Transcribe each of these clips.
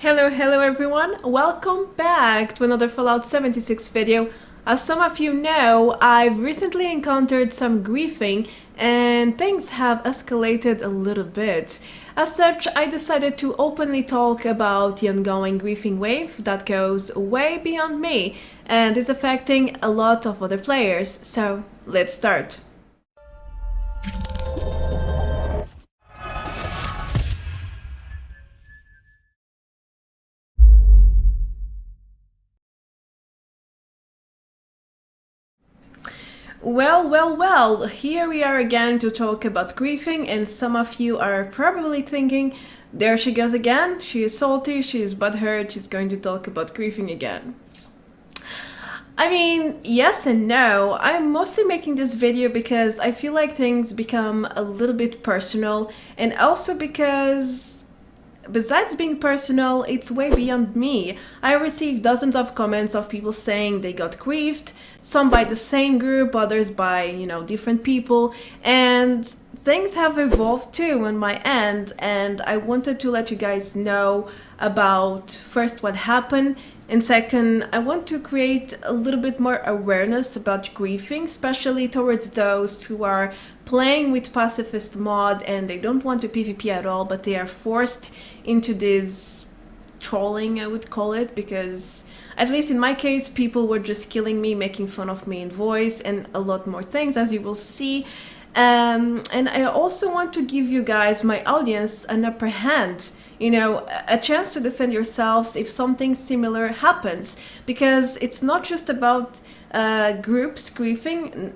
Hello everyone, welcome back to another Fallout 76 video. As some of you know, I've recently encountered some griefing and things have escalated a little bit. As such, I decided to openly talk about the ongoing griefing wave that goes way beyond me and is affecting a lot of other players. So let's start. Well, here we are again to talk about griefing, and some of you are probably thinking, there she goes again, she is salty, she is butthurt, she's going to talk about griefing again. I mean, yes and no. I'm mostly making this video because I feel like things become a little bit personal, and also because besides being personal, it's way beyond me. I received dozens of comments of people saying they got griefed, some by the same group, others by, different people, and things have evolved too on my end, and I wanted to let you guys know about first what happened, and second, I want to create a little bit more awareness about griefing, especially towards those who are playing with Pacifist mod and they don't want to PvP at all, but they are forced into this trolling, I would call it, because at least in my case, people were just killing me, making fun of me in voice, and a lot more things, as you will see. And I also want to give you guys, my audience, an upper hand, a chance to defend yourselves if something similar happens, because it's not just about groups griefing.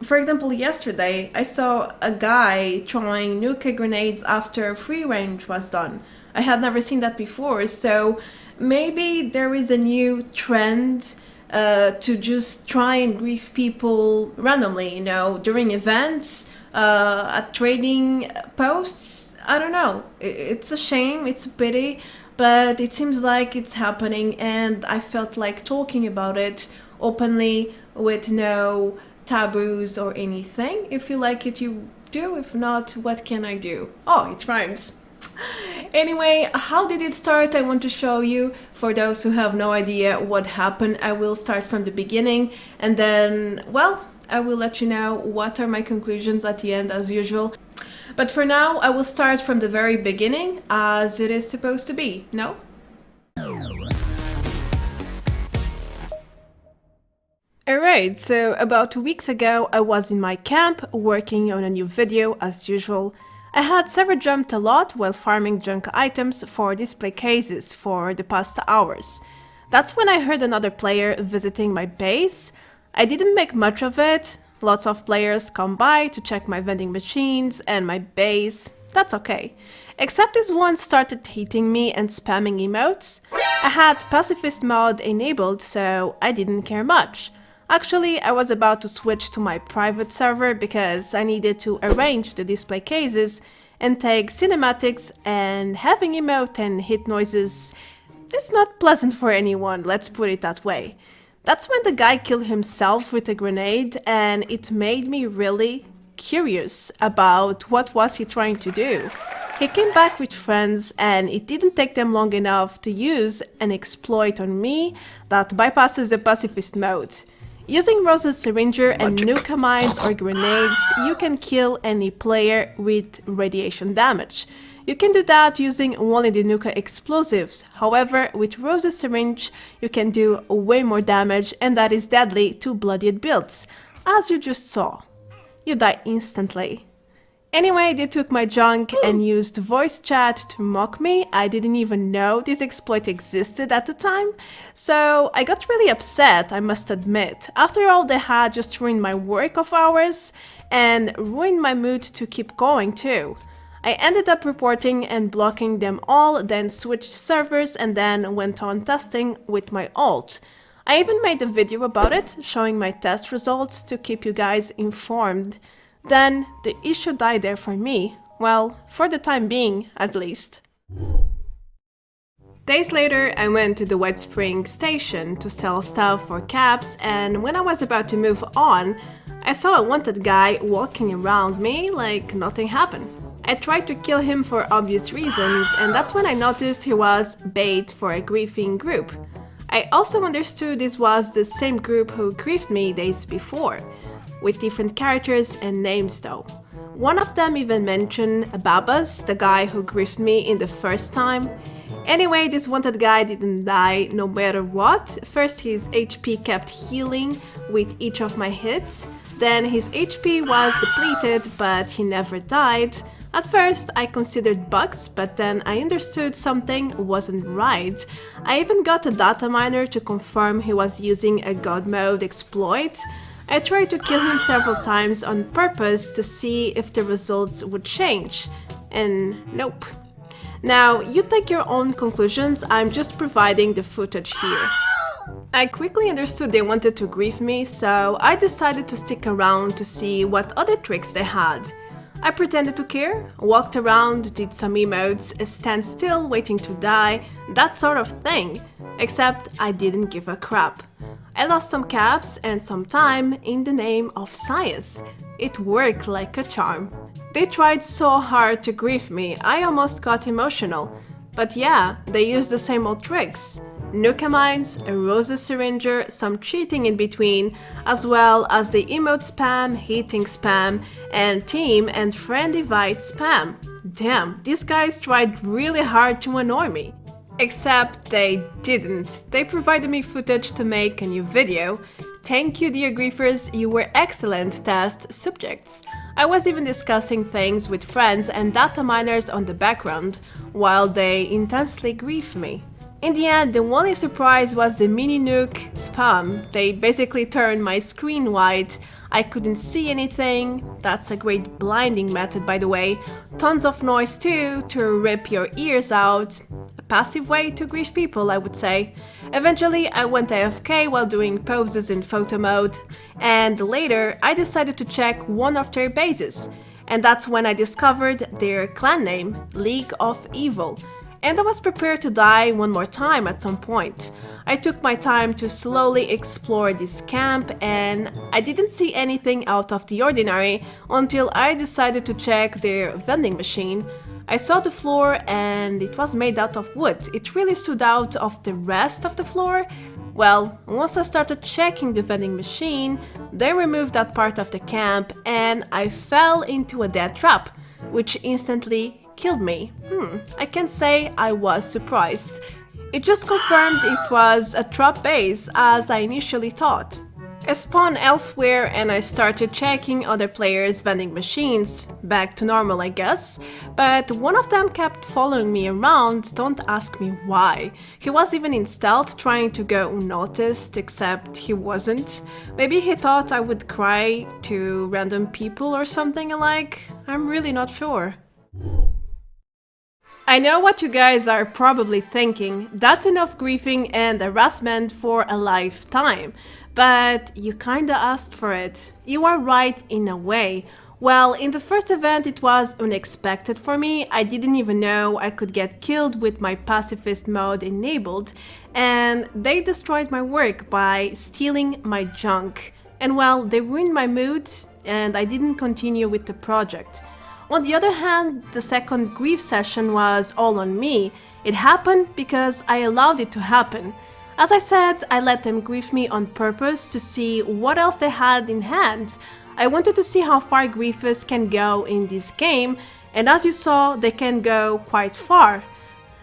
For example, yesterday I saw a guy throwing nuke grenades after free range was done. I had never seen that before, so maybe there is a new trend to just try and grief people randomly, during events, at trading posts. I don't know, it's a shame, it's a pity, but it seems like it's happening, and I felt like talking about it openly with no taboos or anything. If you like it, you do. If not, what can I do? Oh, it rhymes. Anyway, how did it start? I want to show you. For those who have no idea what happened, I will start from the beginning, and then, well, I will let you know what are my conclusions at the end as usual. But for now, I will start from the very beginning, as it is supposed to be, no? Alright, so about 2 weeks ago, I was in my camp, working on a new video, as usual. I had server jumped a lot while farming junk items for display cases for the past hours. That's when I heard another player visiting my base. I didn't make much of it. Lots of players come by to check my vending machines and my base. That's okay. Except this one started hitting me and spamming emotes. I had Pacifist mode enabled, so I didn't care much. Actually, I was about to switch to my private server because I needed to arrange the display cases and take cinematics, and having emote and hit noises is not pleasant for anyone, let's put it that way. That's when the guy killed himself with a grenade, and it made me really curious about what was he trying to do. He came back with friends, and it didn't take them long enough to use an exploit on me that bypasses the pacifist mode. Using Rose's syringer and nuka mines or grenades, you can kill any player with radiation damage. You can do that using only the nuka explosives. However, with Rose's syringe, you can do way more damage, and that is deadly to bloodied builds, as you just saw. You die instantly. Anyway, they took my junk and used voice chat to mock me. I didn't even know this exploit existed at the time, so I got really upset, I must admit. After all, they had just ruined my work of hours and ruined my mood to keep going too. I ended up reporting and blocking them all, then switched servers and then went on testing with my ult. I even made a video about it, showing my test results to keep you guys informed. Then the issue died there for me. Well, for the time being, at least. Days later, I went to the White Spring station to sell stuff for caps, and when I was about to move on, I saw a wanted guy walking around me like nothing happened. I tried to kill him for obvious reasons, and that's when I noticed he was bait for a griefing group. I also understood this was the same group who griefed me days before, with different characters and names though. One of them even mentioned Babas, the guy who griefed me in the first time. Anyway, this wanted guy didn't die no matter what. First his HP kept healing with each of my hits, then his HP was depleted but he never died. At first I considered bugs, but then I understood something wasn't right. I even got a data miner to confirm he was using a god mode exploit. I tried to kill him several times on purpose to see if the results would change, and nope. Now, you take your own conclusions, I'm just providing the footage here. I quickly understood they wanted to grief me, so I decided to stick around to see what other tricks they had. I pretended to care, walked around, did some emotes, stand still waiting to die, that sort of thing, except I didn't give a crap. I lost some caps and some time in the name of science. It worked like a charm. They tried so hard to grief me, I almost got emotional. But yeah, they used the same old tricks. Nuka mines, a Rosa syringer, some cheating in between, as well as the emote spam, hitting spam, and team and friend invite spam. Damn, these guys tried really hard to annoy me. Except they didn't. They provided me footage to make a new video. Thank you, dear griefers, you were excellent test subjects. I was even discussing things with friends and data miners on the background, while they intensely griefed me. In the end, the only surprise was the mini nuke spam. They basically turned my screen white. I couldn't see anything. That's a great blinding method, by the way. Tons of noise too, to rip your ears out. A passive way to grief people, I would say. Eventually, I went AFK while doing poses in photo mode, and later I decided to check one of their bases. And that's when I discovered their clan name, League of Evil. And I was prepared to die one more time at some point. I took my time to slowly explore this camp, and I didn't see anything out of the ordinary until I decided to check their vending machine. I saw the floor and it was made out of wood. It really stood out of the rest of the floor. Well, once I started checking the vending machine, they removed that part of the camp and I fell into a dead trap, which instantly killed me. I can't say I was surprised. It just confirmed it was a trap base, as I initially thought. I spawned elsewhere and I started checking other players' vending machines. Back to normal, I guess. But one of them kept following me around, don't ask me why. He was even in stealth, trying to go unnoticed, except he wasn't. Maybe he thought I would cry to random people or something alike. I'm really not sure. I know what you guys are probably thinking, that's enough griefing and harassment for a lifetime, but you kinda asked for it. You are right in a way. Well, in the first event it was unexpected for me. I didn't even know I could get killed with my pacifist mode enabled, and they destroyed my work by stealing my junk. And well, they ruined my mood and I didn't continue with the project. On the other hand, the second grief session was all on me. It happened because I allowed it to happen. As I said, I let them grief me on purpose to see what else they had in hand. I wanted to see how far griefers can go in this game, and as you saw, they can go quite far.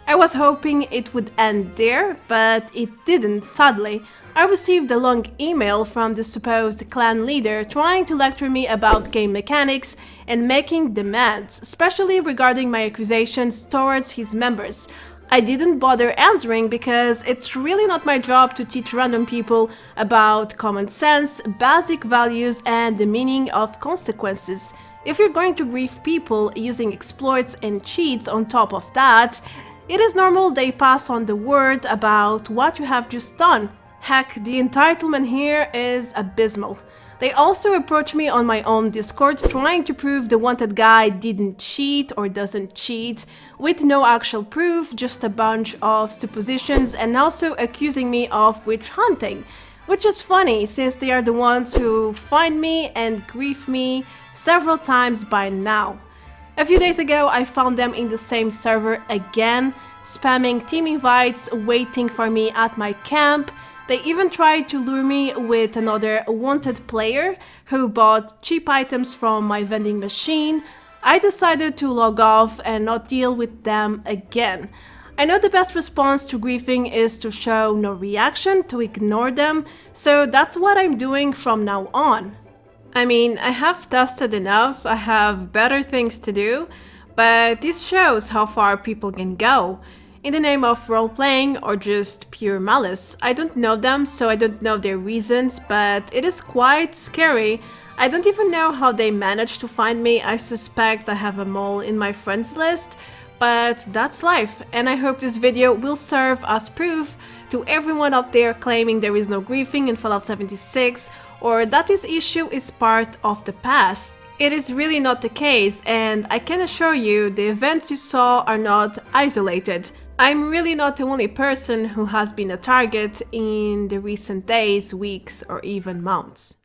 I was hoping it would end there, but it didn't, sadly. I received a long email from the supposed clan leader trying to lecture me about game mechanics and making demands, especially regarding my accusations towards his members. I didn't bother answering because it's really not my job to teach random people about common sense, basic values, and the meaning of consequences. If you're going to grief people using exploits and cheats on top of that, it is normal they pass on the word about what you have just done. Heck, the entitlement here is abysmal. They also approached me on my own Discord trying to prove the wanted guy didn't cheat or doesn't cheat, with no actual proof, just a bunch of suppositions, and also accusing me of witch hunting. Which is funny, since they are the ones who find me and grief me several times by now. A few days ago, I found them in the same server again, spamming team invites, waiting for me at my camp. They even tried to lure me with another wanted player who bought cheap items from my vending machine. I decided to log off and not deal with them again. I know the best response to griefing is to show no reaction, to ignore them, so that's what I'm doing from now on. I mean, I have tested enough, I have better things to do, but this shows how far people can go. In the name of role-playing or just pure malice. I don't know them, so I don't know their reasons, but it is quite scary. I don't even know how they managed to find me. I suspect I have a mole in my friends list, but that's life, and I hope this video will serve as proof to everyone out there claiming there is no griefing in Fallout 76 or that this issue is part of the past. It is really not the case, and I can assure you the events you saw are not isolated. I'm really not the only person who has been a target in the recent days, weeks, or even months.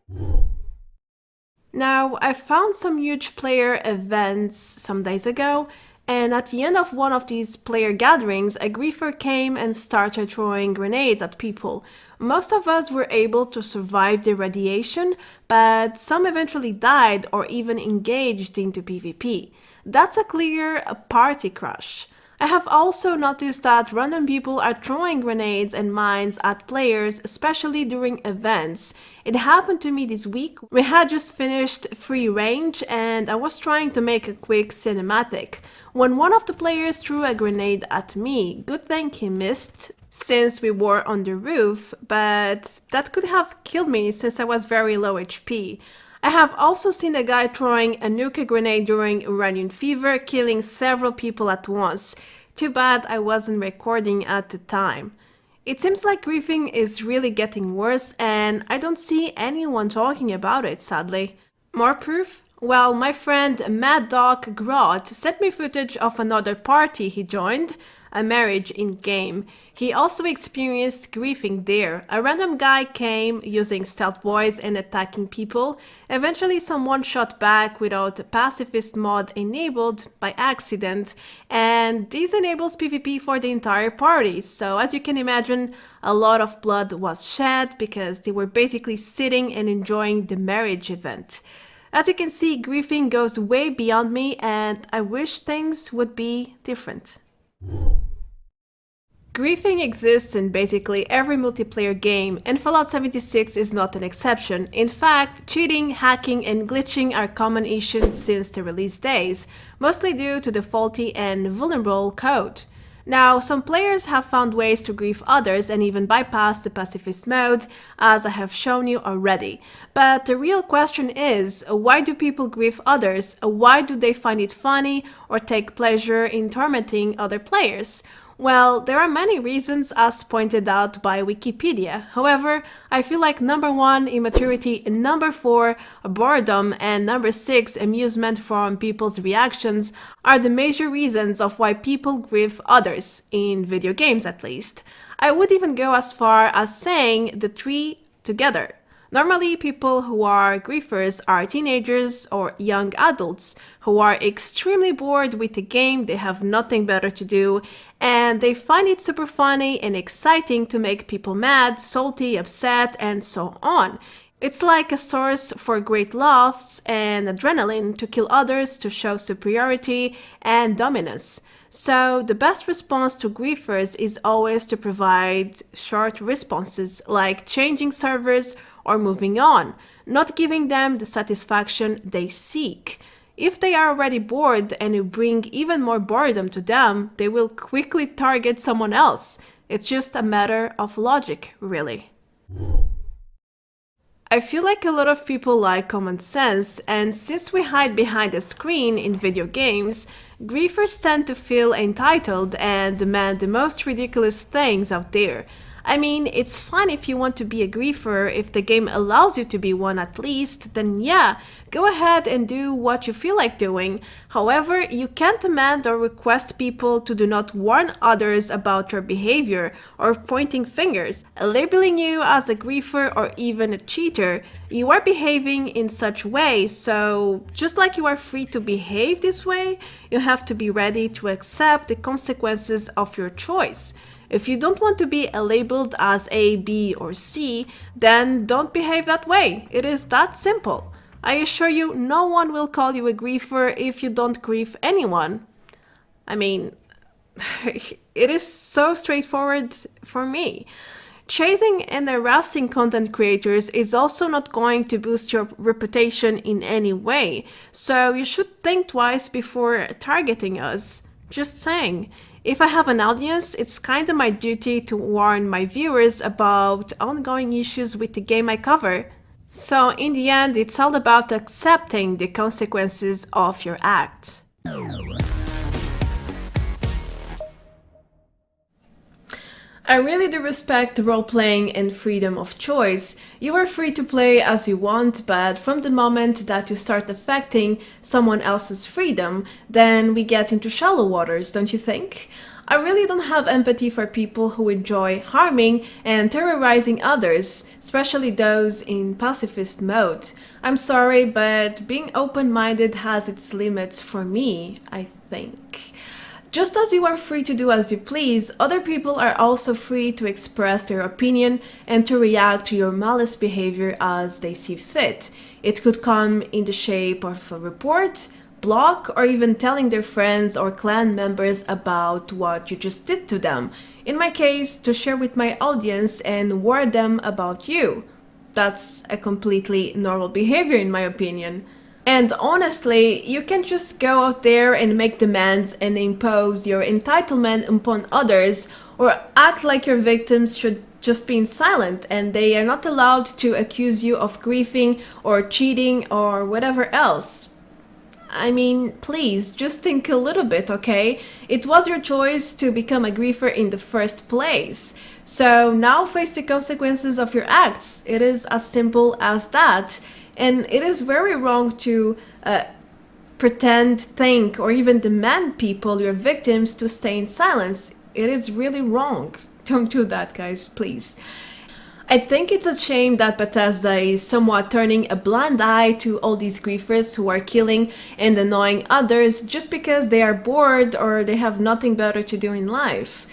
Now, I found some huge player events some days ago, and at the end of one of these player gatherings, a griefer came and started throwing grenades at people. Most of us were able to survive the radiation, but some eventually died or even engaged into PvP. That's a clear party crush. I have also noticed that random people are throwing grenades and mines at players, especially during events. It happened to me this week. We had just finished free range and I was trying to make a quick cinematic when one of the players threw a grenade at me. Good thing he missed since we were on the roof, but that could have killed me since I was very low HP. I have also seen a guy throwing a nuke grenade during Iranian fever, killing several people at once. Too bad I wasn't recording at the time. It seems like griefing is really getting worse and I don't see anyone talking about it, sadly. More proof? Well, my friend Mad Dog Grot sent me footage of another party he joined, a marriage in-game. He also experienced griefing there. A random guy came using stealth voice and attacking people. Eventually someone shot back without a Pacifist mod enabled by accident, and this enables PvP for the entire party. So as you can imagine, a lot of blood was shed because they were basically sitting and enjoying the marriage event. As you can see, griefing goes way beyond me and I wish things would be different. Griefing exists in basically every multiplayer game, and Fallout 76 is not an exception. In fact, cheating, hacking, and glitching are common issues since the release days, mostly due to the faulty and vulnerable code. Now, some players have found ways to grief others and even bypass the pacifist mode, as I have shown you already. But the real question is, why do people grief others? Why do they find it funny or take pleasure in tormenting other players? Well, there are many reasons as pointed out by Wikipedia. However, I feel like number 1, immaturity, number 4, boredom, and number 6, amusement from people's reactions are the major reasons of why people grief others, in video games at least. I would even go as far as saying the 3 together. Normally, people who are griefers are teenagers or young adults who are extremely bored with the game, they have nothing better to do, and they find it super funny and exciting to make people mad, salty, upset, and so on. It's like a source for great laughs and adrenaline to kill others, to show superiority and dominance. So the best response to griefers is always to provide short responses like changing servers or moving on, not giving them the satisfaction they seek. If they are already bored and you bring even more boredom to them, they will quickly target someone else. It's just a matter of logic, really. I feel like a lot of people like common sense, and since we hide behind a screen in video games, griefers tend to feel entitled and demand the most ridiculous things out there. I mean, it's fine if you want to be a griefer, if the game allows you to be one at least, then yeah, go ahead and do what you feel like doing. However, you can't demand or request people to do not warn others about your behavior or pointing fingers, labeling you as a griefer or even a cheater. You are behaving in such way, so just like you are free to behave this way, you have to be ready to accept the consequences of your choice. If you don't want to be labeled as A, B, or C, then don't behave that way. It is that simple. I assure you, no one will call you a griefer if you don't grief anyone. I mean, it is so straightforward for me. Chasing and harassing content creators is also not going to boost your reputation in any way, so you should think twice before targeting us. Just saying. If I have an audience, it's kinda my duty to warn my viewers about ongoing issues with the game I cover. So in the end, it's all about accepting the consequences of your act. I really do respect role-playing and freedom of choice. You are free to play as you want, but from the moment that you start affecting someone else's freedom, then we get into shallow waters, don't you think? I really don't have empathy for people who enjoy harming and terrorizing others, especially those in pacifist mode. I'm sorry, but being open-minded has its limits for me, I think. Just as you are free to do as you please, other people are also free to express their opinion and to react to your malice behavior as they see fit. It could come in the shape of a report, block, or even telling their friends or clan members about what you just did to them. In my case, to share with my audience and warn them about you. That's a completely normal behavior in my opinion. And honestly, you can just go out there and make demands and impose your entitlement upon others, or act like your victims should just be silent and they are not allowed to accuse you of griefing or cheating or whatever else. I mean, please, just think a little bit, okay? It was your choice to become a griefer in the first place. So now face the consequences of your acts. It is as simple as that. And it is very wrong to pretend, think, or even demand people, your victims, to stay in silence. It is really wrong. Don't do that, guys, please. I think it's a shame that Bethesda is somewhat turning a blind eye to all these griefers who are killing and annoying others just because they are bored or they have nothing better to do in life.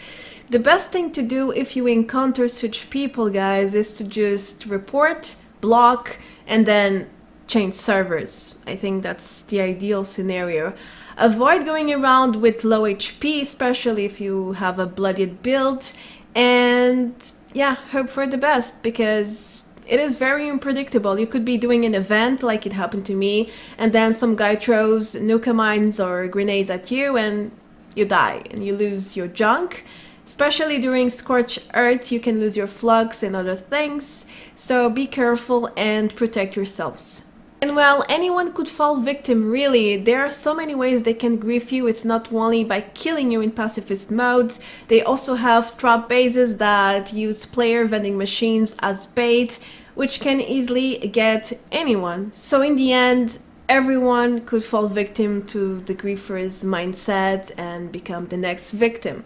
The best thing to do if you encounter such people, guys, is to just report, block, and then change servers. I think that's the ideal scenario. Avoid going around with low HP, especially if you have a bloodied build, and yeah, hope for the best, because it is very unpredictable. You could be doing an event like it happened to me, and then some guy throws nuka mines or grenades at you and you die and you lose your junk. Especially during Scorched Earth, you can lose your flux and other things, so be careful and protect yourselves. And well, anyone could fall victim, really. There are so many ways they can grief you. It's not only by killing you in pacifist modes. They also have trap bases that use player vending machines as bait, which can easily get anyone. So in the end, everyone could fall victim to the griefer's mindset and become the next victim.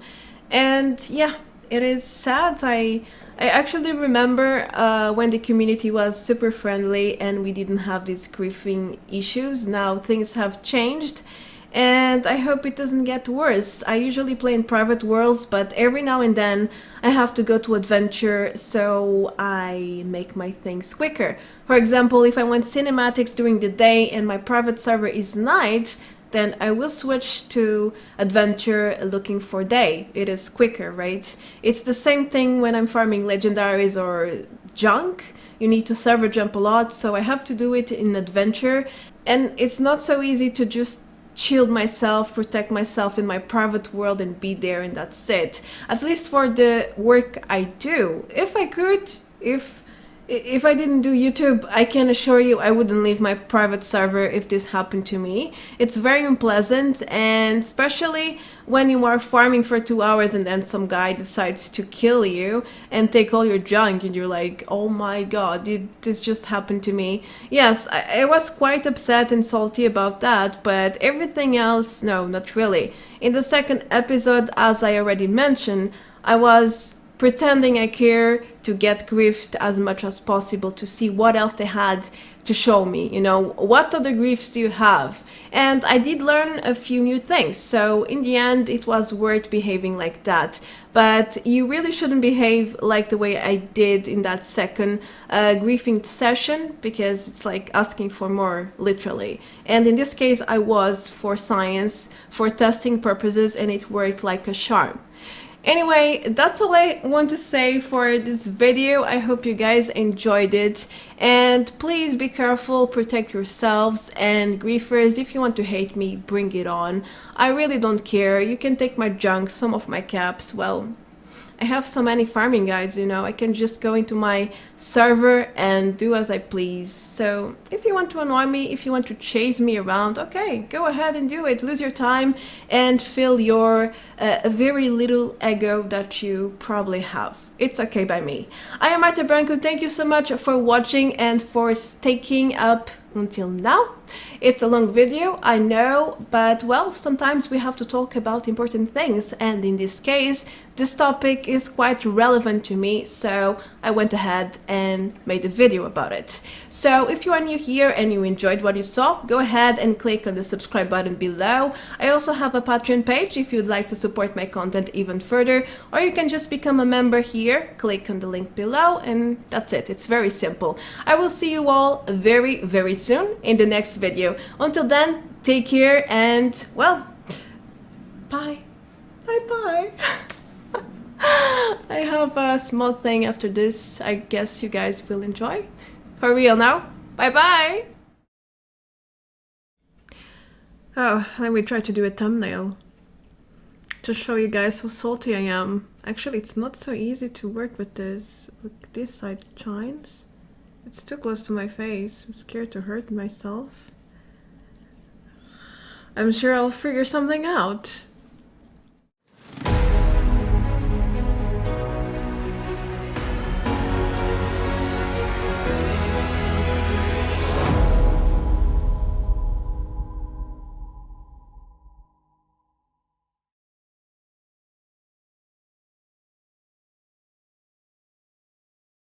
And yeah, it is sad. I actually remember when the community was super friendly and we didn't have these griefing issues. Now things have changed and I hope it doesn't get worse. I usually play in private worlds, but every now and then I have to go to adventure, so I make my things quicker. For example, if I want cinematics during the day and my private server is night, then I will switch to adventure looking for day. It is quicker, right? It's the same thing when I'm farming legendaries or junk. You need to server jump a lot, so I have to do it in adventure. And it's not so easy to just shield myself, protect myself in my private world and be there and that's it. At least for the work I do. If I could, if If I didn't do YouTube, I can assure you I wouldn't leave my private server if this happened to me. It's very unpleasant, and especially when you are farming for 2 hours and then some guy decides to kill you and take all your junk and you're like, oh my god, this just happened to me. Yes, I was quite upset and salty about that, but everything else, no, not really. In the second episode, as I already mentioned, I was pretending I care to get griefed as much as possible to see what else they had to show me, you know, what other griefs do you have? And I did learn a few new things, so in the end it was worth behaving like that. But you really shouldn't behave like the way I did in that second griefing session, because it's like asking for more, literally. And in this case I was for science, for testing purposes, and it worked like a charm. Anyway, that's all I want to say for this video. I hope you guys enjoyed it, and please be careful, protect yourselves, and griefers, if you want to hate me, bring it on. I really don't care. You can take my junk, some of my caps, well, I have so many farming guides, you know, I can just go into my server and do as I please. So if you want to annoy me, if you want to chase me around, okay, go ahead and do it. Lose your time and fill your very little ego that you probably have. It's okay by me. I am Marta Branco. Thank you so much for watching and for sticking up until now. It's a long video, I know, but well, sometimes we have to talk about important things, and in this case, this topic is quite relevant to me, so I went ahead and made a video about it. So if you are new here and you enjoyed what you saw, go ahead and click on the subscribe button below. I also have a Patreon page if you'd like to support my content even further, or you can just become a member here, click on the link below, and that's it. It's very simple. I will see you all very, very soon in the next video. Until then, take care and, well, bye. Bye-bye. I have a small thing after this I guess you guys will enjoy. For real now. Bye-bye. Oh, let me try to do a thumbnail to show you guys how salty I am. Actually, it's not so easy to work with this. Look, this side shines. It's too close to my face. I'm scared to hurt myself. I'm sure I'll figure something out.